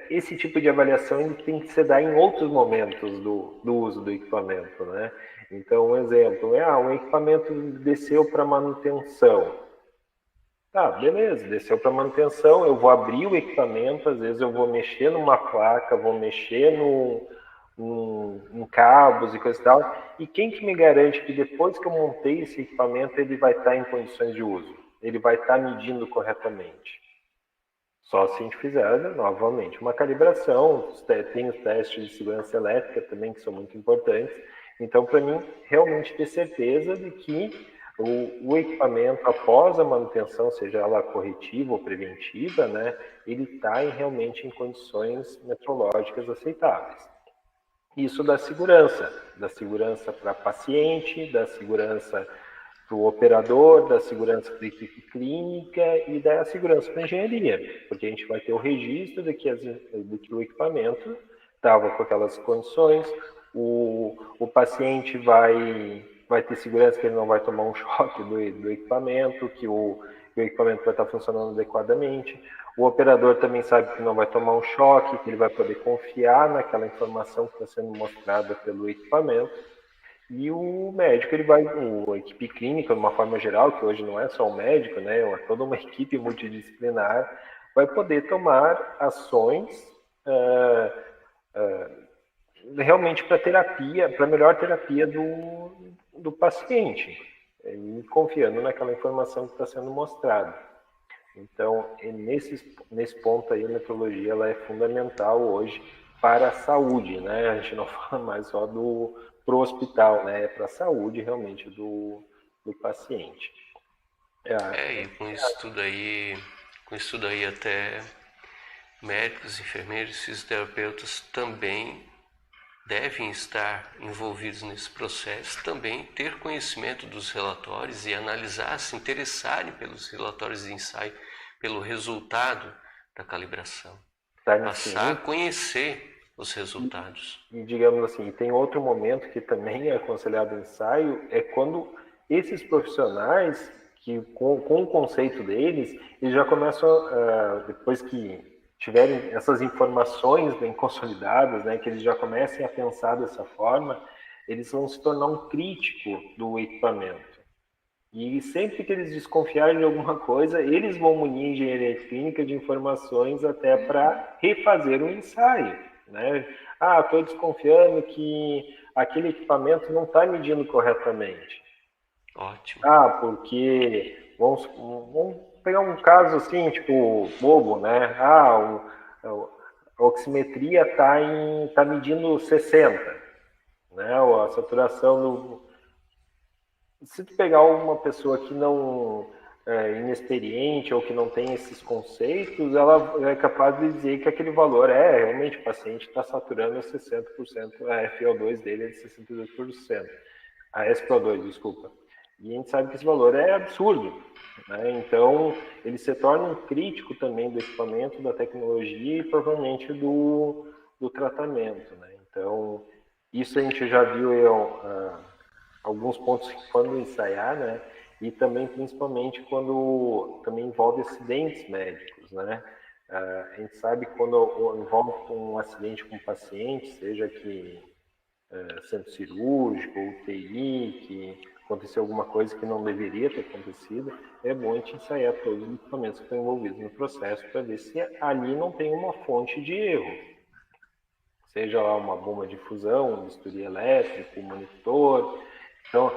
esse tipo de avaliação ele tem que se dar em outros momentos do uso do equipamento, né? Então, um exemplo é, o equipamento desceu para manutenção. Tá, beleza, desceu para manutenção, eu vou abrir o equipamento, às vezes eu vou mexer numa placa, vou mexer em cabos e coisa e tal, e quem que me garante que depois que eu montei esse equipamento ele vai estar em condições de uso? Ele vai estar medindo corretamente? Só se a gente fizer, novamente, uma calibração, tem os testes de segurança elétrica também, que são muito importantes. Então, para mim, realmente ter certeza de que o equipamento, após a manutenção, seja ela corretiva ou preventiva, né, ele está realmente em condições metrológicas aceitáveis. Isso dá segurança para paciente, dá segurança para o operador, da segurança para a equipe clínica e da segurança para a engenharia, porque a gente vai ter o registro de que o equipamento estava com aquelas condições, o paciente vai ter segurança que ele não vai tomar um choque do equipamento, que o equipamento vai estar funcionando adequadamente, o operador também sabe que não vai tomar um choque, que ele vai poder confiar naquela informação que está sendo mostrada pelo equipamento. E o médico, a equipe clínica, de uma forma geral, que hoje não é só o médico, né, é toda uma equipe multidisciplinar, vai poder tomar ações realmente para terapia, para melhor terapia do paciente, e confiando naquela informação que está sendo mostrada. Então, nesse ponto aí, a metrologia ela é fundamental hoje para a saúde, né? A gente não fala mais só pro hospital, né? É para a saúde realmente do paciente. E com isso tudo aí até médicos, enfermeiros, fisioterapeutas também devem estar envolvidos nesse processo, também ter conhecimento dos relatórios e analisar, se interessarem pelos relatórios de ensaio, pelo resultado da calibração. Passar a conhecer os resultados. E digamos assim, tem outro momento que também é aconselhado ensaio, é quando esses profissionais, que com o conceito deles, eles já começam, depois que tiverem essas informações bem consolidadas, né, que eles já comecem a pensar dessa forma, eles vão se tornar um crítico do equipamento. E sempre que eles desconfiarem de alguma coisa, eles vão munir a engenharia clínica de informações até para refazer o ensaio, né? Ah, estou desconfiando que aquele equipamento não está medindo corretamente. Ótimo. Ah, porque vamos pegar um caso assim, tipo, bobo, né? A oximetria tá medindo 60, né? A saturação no. Se tu pegar uma pessoa que não é inexperiente ou que não tem esses conceitos, ela é capaz de dizer que aquele valor realmente o paciente está saturando 60%, a FO2 dele é de 62%, a SPO2, desculpa. E a gente sabe que esse valor é absurdo, né? Então, ele se torna um crítico também do equipamento, da tecnologia e provavelmente do tratamento, né? Então, isso a gente já viu alguns pontos quando ensaiar, né? E também, principalmente, quando também envolve acidentes médicos, né? A gente sabe que quando envolve um acidente com o paciente, seja que centro cirúrgico, UTI, que aconteceu alguma coisa que não deveria ter acontecido, é bom a gente ensaiar todos os equipamentos que estão envolvidos no processo para ver se ali não tem uma fonte de erro. Seja lá uma bomba de fusão, um bisturi elétrico, um monitor. Então,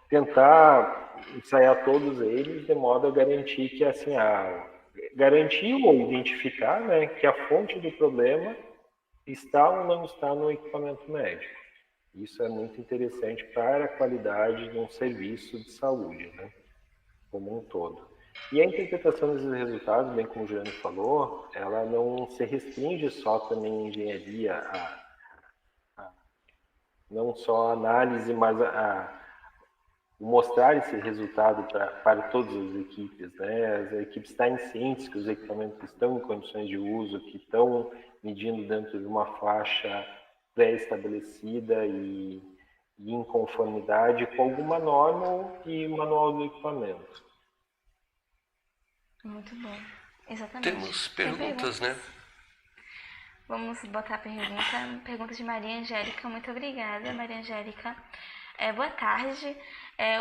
tentar ensaiar todos eles de modo a garantir que, assim, garantir ou identificar, né, que a fonte do problema está ou não está no equipamento médico. Isso é muito interessante para a qualidade de um serviço de saúde, né, como um todo. E a interpretação desses resultados, bem como o Juliano falou, ela não se restringe só também em engenharia, não só a análise, mas mostrar esse resultado para todas as equipes, né? As equipes estarem cientes que os equipamentos estão em condições de uso, que estão medindo dentro de uma faixa pré-estabelecida e em conformidade com alguma norma e manual do equipamento. Muito bom. Exatamente. Temos perguntas, né? Vamos botar a pergunta de Maria Angélica. Muito obrigada, Maria Angélica. Boa tarde.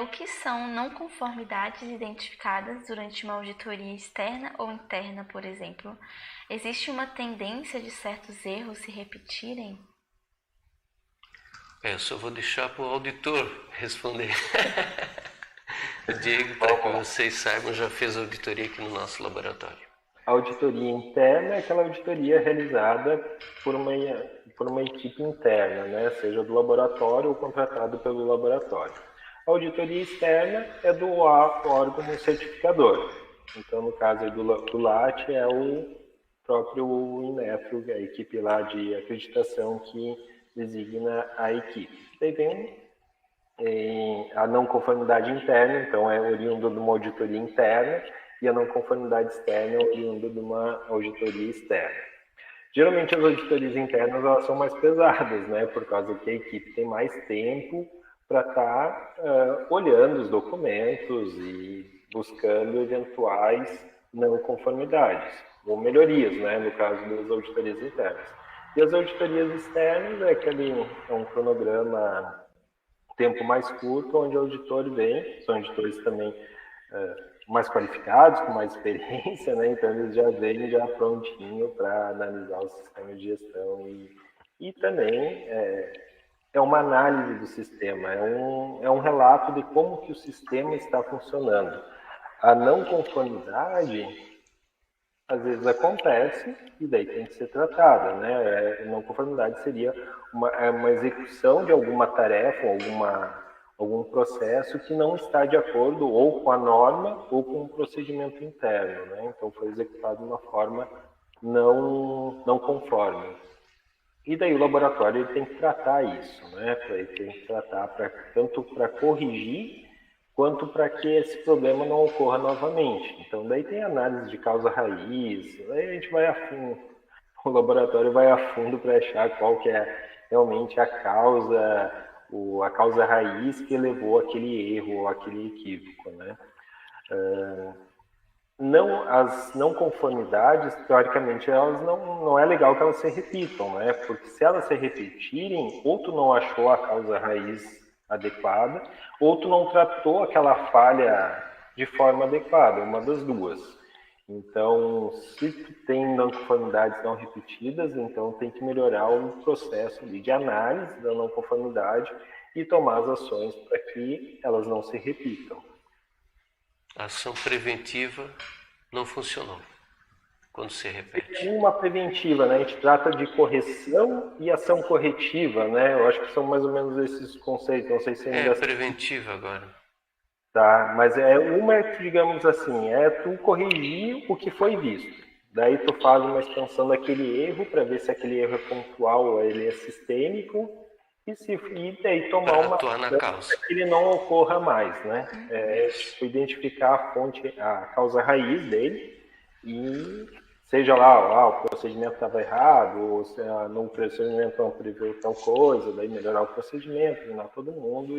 O que são não conformidades identificadas durante uma auditoria externa ou interna, por exemplo? Existe uma tendência de certos erros se repetirem? Eu só vou deixar para o auditor responder. O Diego, para que vocês saibam, já fez auditoria aqui no nosso laboratório. A auditoria interna é aquela auditoria realizada por uma equipe interna, né? Seja do laboratório ou contratado pelo laboratório. A auditoria externa é do órgão certificador. Então, no caso do LAT, é o próprio Inmetro, a equipe lá de acreditação que designa a equipe. Daí vem a não conformidade interna, então é oriundo de uma auditoria interna, e a não conformidade externa é oriunda de uma auditoria externa. Geralmente as auditorias internas elas são mais pesadas, né? Por causa que a equipe tem mais tempo para estar olhando os documentos e buscando eventuais não conformidades ou melhorias, né? No caso das auditorias internas. E as auditorias externas é um cronograma tempo mais curto, onde o auditor vem, são auditores também mais qualificados, com mais experiência, né? Então eles já vêm já prontinho para analisar o sistema de gestão e também é uma análise do sistema, é um relato de como que o sistema está funcionando. A não conformidade às vezes acontece e daí tem que ser tratada, né? Não conformidade seria uma execução de alguma tarefa, algum processo que não está de acordo ou com a norma ou com o procedimento interno, né? Então foi executado de uma forma não conforme. E daí o laboratório ele tem que tratar isso, né? Ele tem que tratar tanto para corrigir quanto para que esse problema não ocorra novamente. Então daí tem análise de causa raiz, aí a gente vai a fundo, o laboratório vai a fundo para achar qual que é realmente a causa raiz que levou aquele erro ou aquele equívoco, né? As não conformidades, teoricamente, elas não é legal que elas se repitam, né? Porque se elas se repetirem, ou tu não achou a causa raiz adequada, ou tu não tratou aquela falha de forma adequada, uma das duas. Então, se tu tem não conformidades não repetidas, então tem que melhorar o processo ali de análise da não conformidade e tomar as ações para que elas não se repitam. A ação preventiva não funcionou quando se repete. Uma preventiva, né? A gente trata de correção e ação corretiva, né? Eu acho que são mais ou menos esses conceitos. Não sei se ainda preventiva agora. tá, mas uma, digamos assim, tu corrigir o que foi visto. Daí tu faz uma extensão daquele erro para ver se aquele erro é pontual ou ele é sistêmico e daí tomar Para uma atuar na ação causa. para que ele não ocorra mais, né? Tipo, identificar a fonte, a causa raiz dele e seja lá, o procedimento estava errado, ou se no procedimento não preveu tal coisa, daí melhorar o procedimento, treinar todo mundo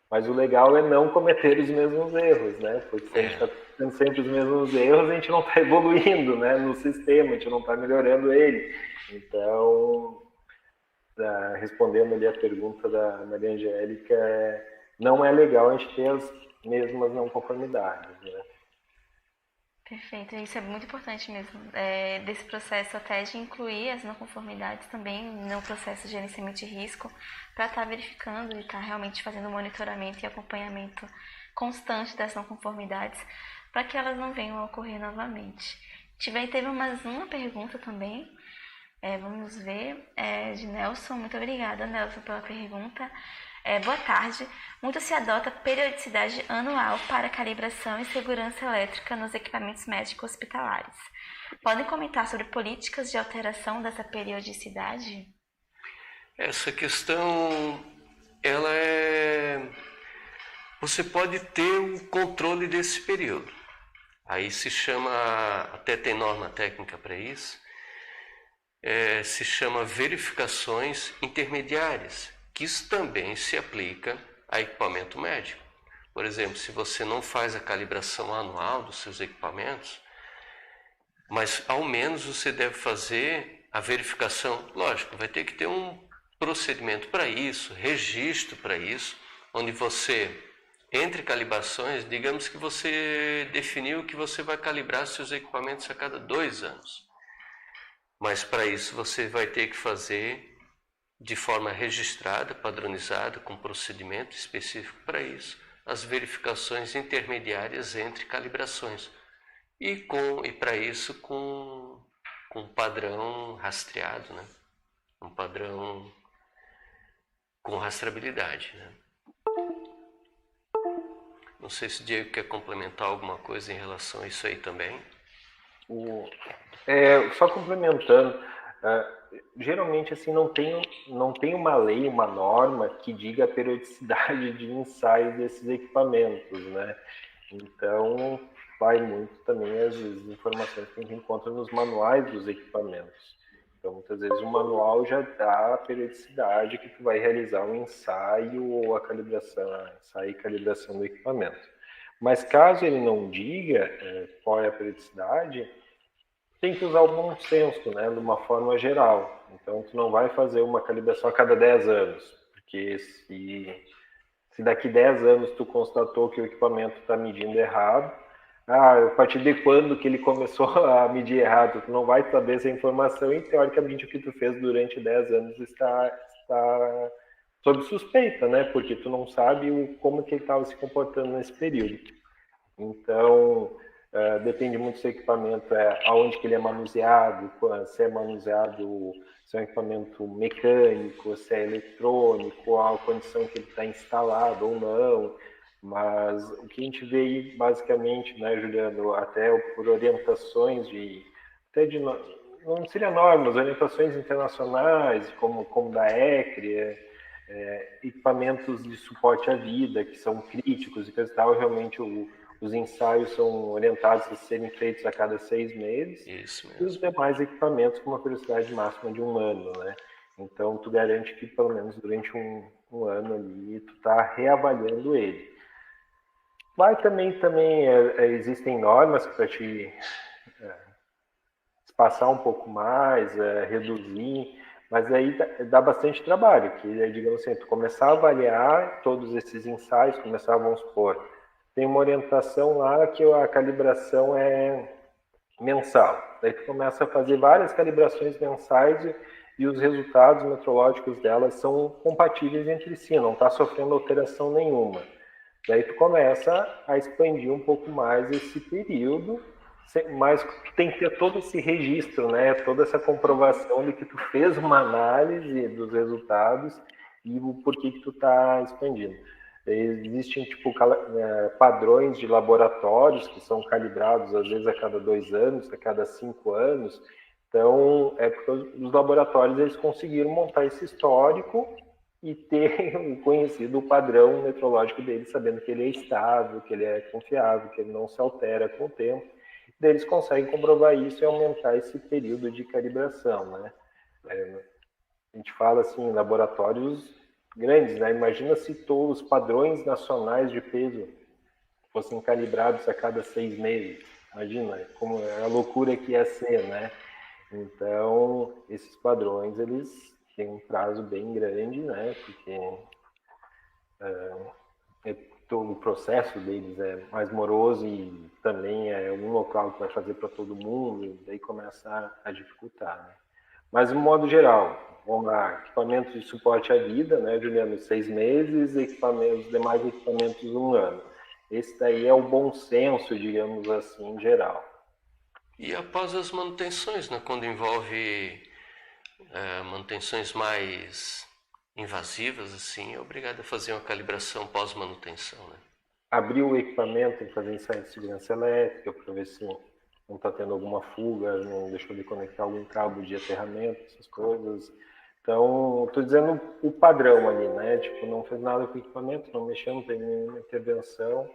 mas o legal é não cometer os mesmos erros, né? Porque se a gente está cometendo sempre os mesmos erros, a gente não está evoluindo, né? No sistema, a gente não está melhorando ele. Então, respondendo ali a pergunta da Maria Angélica, não é legal a gente ter as mesmas não conformidades, né? Perfeito, isso é muito importante mesmo, desse processo até de incluir as não conformidades também no processo de gerenciamento de risco, para estar verificando e estar realmente fazendo monitoramento e acompanhamento constante das não conformidades, para que elas não venham a ocorrer novamente. Teve mais uma pergunta também, vamos ver, de Nelson. Muito obrigada, Nelson, pela pergunta. Boa tarde. Muito se adota periodicidade anual para calibração e segurança elétrica nos equipamentos médicos hospitalares. Podem comentar sobre políticas de alteração dessa periodicidade? Essa questão, você pode ter o controle desse período. Aí se chama, até tem norma técnica para isso, se chama verificações intermediárias, que isso também se aplica a equipamento médico. Por exemplo, se você não faz a calibração anual dos seus equipamentos, mas ao menos você deve fazer a verificação. Lógico, vai ter que ter um procedimento para isso, registro para isso, onde você, entre calibrações, digamos que você definiu que você vai calibrar seus equipamentos a cada 2 anos. Mas para isso você vai ter que fazer de forma registrada, padronizada, com procedimento específico para isso, as verificações intermediárias entre calibrações. E para isso com um padrão rastreado, né? Um padrão com rastreabilidade, né? Não sei se o Diego quer complementar alguma coisa em relação a isso aí também. Só complementando, geralmente assim não tem uma lei, uma norma que diga a periodicidade de ensaio desses equipamentos, né? Então vai muito também as informações que a gente encontra nos manuais dos equipamentos. Então muitas vezes o manual já dá a periodicidade que tu vai realizar um ensaio ou a calibração, ensaio e calibração do equipamento. Mas caso ele não diga qual é a periodicidade, tem que usar o bom senso, né, de uma forma geral. Então, tu não vai fazer uma calibração a cada 10 anos, porque se daqui 10 anos tu constatou que o equipamento está medindo errado, a partir de quando que ele começou a medir errado, tu não vai saber essa informação e, teoricamente, o que tu fez durante 10 anos está sob suspeita, né, porque tu não sabe como que ele estava se comportando nesse período. Então, depende muito do seu equipamento, aonde que ele é manuseado, se é manuseado, se é um equipamento mecânico, se é eletrônico, qual a condição que ele está instalado ou não. Mas o que a gente vê aí, basicamente, né, Juliano, até por orientações não seria normas, orientações internacionais, como da ECRI, equipamentos de suporte à vida, que são críticos e coisa e tal, realmente os ensaios são orientados a serem feitos a cada 6 meses. Isso mesmo. E os demais equipamentos com uma periodicidade máxima de 1 ano, né? Então, tu garante que pelo menos durante um ano ali, tu tá reavaliando ele. Vai também existem normas para te passar um pouco mais, reduzir, Mas aí dá bastante trabalho, que digamos assim, tu começar a avaliar todos esses ensaios, começar, vamos supor, tem uma orientação lá que a calibração é mensal. Daí tu começa a fazer várias calibrações mensais e os resultados metrológicos delas são compatíveis entre si, não está sofrendo alteração nenhuma. Daí tu começa a expandir um pouco mais esse período, mas tu tem que ter todo esse registro, né? Toda essa comprovação de que tu fez uma análise dos resultados e o porquê que tu está expandindo. Existem tipo padrões de laboratórios que são calibrados às vezes a cada 2 anos, a cada 5 anos. Então, é porque os laboratórios eles conseguiram montar esse histórico e ter conhecido o padrão metrológico dele, sabendo que ele é estável, que ele é confiável, que ele não se altera com o tempo. Daí eles conseguem comprovar isso e aumentar esse período de calibração, né? A gente fala assim, laboratórios grandes, né? Imagina se todos os padrões nacionais de peso fossem calibrados a cada 6 meses. Imagina como é a loucura que ia ser, né? Então, esses padrões, eles têm um prazo bem grande, né? Porque todo o processo deles é mais moroso e também é um local que vai fazer para todo mundo, e daí começa a dificultar, né? Mas, de modo geral, vamos lá, equipamentos de suporte à vida, né, Juliano, 6 meses, os demais equipamentos 1 ano. Esse daí é o bom senso, digamos assim, em geral. E após as manutenções, né, quando envolve manutenções mais invasivas, assim, é obrigado a fazer uma calibração pós-manutenção, né? Abrir o equipamento e fazer ensaio de segurança elétrica para ver se não está tendo alguma fuga, não deixou de conectar algum cabo de aterramento, essas coisas. Então, estou dizendo o padrão ali, né? Tipo, não fez nada com o equipamento, não mexeu, não tem nenhuma intervenção,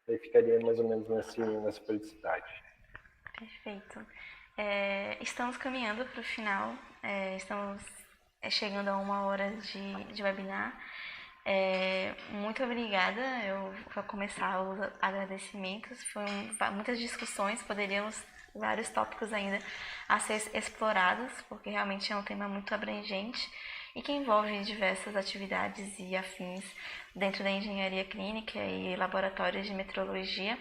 aí ficaria mais ou menos nessa periodicidade. Perfeito. Estamos caminhando para o final, estamos chegando a 1 hora de webinar. Muito obrigada. Eu vou começar os agradecimentos. Foram muitas discussões, poderíamos vários tópicos ainda a ser explorados, porque realmente é um tema muito abrangente e que envolve diversas atividades e afins dentro da engenharia clínica e laboratórios de metrologia.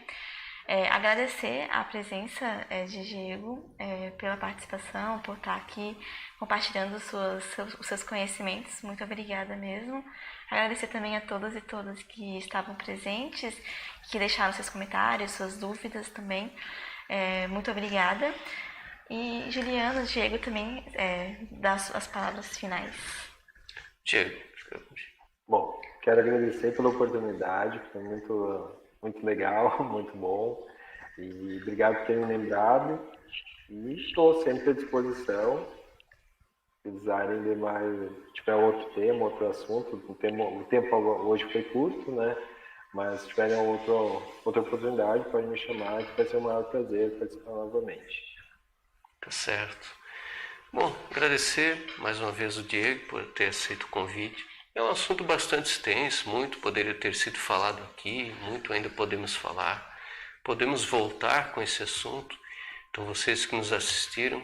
Agradecer a presença de Diego pela participação, por estar aqui compartilhando os seus conhecimentos. Muito obrigada mesmo. Agradecer também a todas e todas que estavam presentes, que deixaram seus comentários, suas dúvidas também. Muito obrigada. E Juliano, Diego também dá as palavras finais. Diego. Bom, quero agradecer pela oportunidade, foi muito legal, muito bom. E obrigado por ter me lembrado. E estou sempre à disposição. Se precisarem de mais, se tiver outro tema, outro assunto, o tempo hoje foi curto, né? Mas se tiverem outra oportunidade, pode me chamar, que vai ser um maior prazer participar novamente. Tá certo. Bom, agradecer mais uma vez o Diego por ter aceito o convite. É um assunto bastante extenso, muito poderia ter sido falado aqui, muito ainda podemos falar. Podemos voltar com esse assunto. Então, vocês que nos assistiram,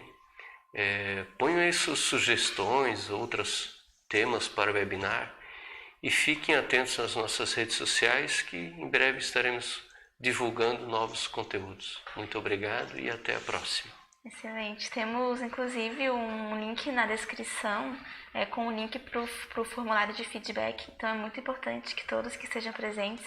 ponham aí suas sugestões, outros temas para o webinar e fiquem atentos às nossas redes sociais que em breve estaremos divulgando novos conteúdos. Muito obrigado e até a próxima. Excelente. Temos, inclusive, um link na descrição com o link para o formulário de feedback. Então, é muito importante que todos que estejam presentes,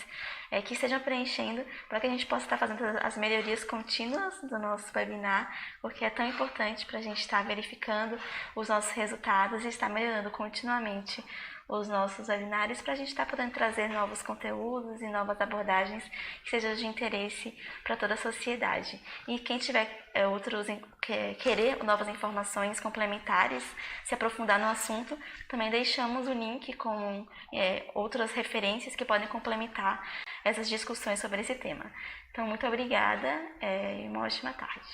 que estejam preenchendo, para que a gente possa estar fazendo as melhorias contínuas do nosso webinar, porque é tão importante para a gente estar verificando os nossos resultados e estar melhorando continuamente os nossos webinários para a gente estar podendo trazer novos conteúdos e novas abordagens que sejam de interesse para toda a sociedade. E quem tiver querer novas informações complementares, se aprofundar no assunto, também deixamos o link com outras referências que podem complementar essas discussões sobre esse tema. Então, muito obrigada e uma ótima tarde.